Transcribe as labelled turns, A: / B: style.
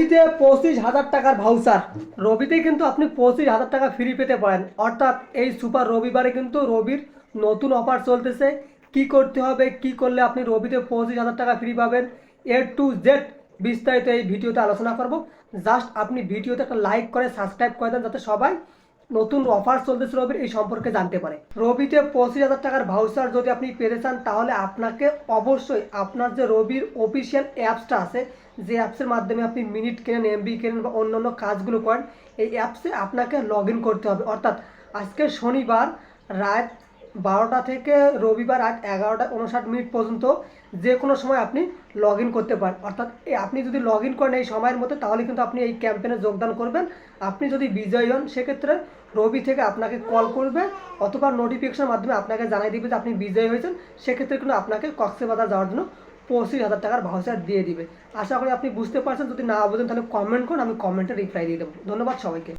A: রবিতে 25,000 টাকার ভাউচার। রবিতে কিন্তু আপনি 25,000 টাকা ফ্রি পেতে পারেন। অর্থাৎ এই সুপার রবিবারে কিন্তু রবির নতুন অফার চলতেছে। কি করতে হবে, কি করলে আপনি রবিতে 25,000 টাকা ফ্রি পাবেন, এ টু জেড বিস্তারিত এই ভিডিওতে আলোচনা করব। জাস্ট আপনি ভিডিওতে একটা লাইক করে সাবস্ক্রাইব করে দেন, যাতে সবাই নতুন অফার চলতেছে রবির এই সম্পর্কে জানতে পারে। রবিতে 25,000 টাকার ভাউচার যদি আপনি পেতে চান, তাহলে আপনাকে অবশ্যই আপনার যে রবির অফিসিয়াল অ্যাপসটা আছে, যে অ্যাপসের মাধ্যমে আপনি মিনিট কেনেন, এমবি কেনেন বা অন্যান্য কাজগুলো করেন, এই অ্যাপসে আপনাকে লগ ইন করতে হবে। অর্থাৎ আজকে শনিবার রাত 12টা থেকে রবিবার রাত 11টা 59 পর্যন্ত যে কোনো সময় আপনি লগ ইন করতে পারেন। অর্থাৎ আপনি যদি লগ ইন করেন এই সময়ের মধ্যে, তাহলে কিন্তু আপনি এই ক্যাম্পেনে যোগদান করবেন। আপনি যদি বিজয়ী হন, সেক্ষেত্রে রবি থেকে আপনাকে কল করবে অথবা নোটিফিকেশনের মাধ্যমে আপনাকে জানিয়ে দিবে যে আপনি বিজয়ী হয়েছেন। সেক্ষেত্রে কিন্তু আপনাকে কক্সবাজার যাওয়ার জন্য 25,000 টাকার ভাউচার দিয়ে দিবে। আশা করি আপনি বুঝতে পারছেন। যদি না বুঝেন তাহলে কমেন্ট করুন, আমি কমেন্টে রিপ্লাই দিয়ে দেবো। ধন্যবাদ সবাইকে।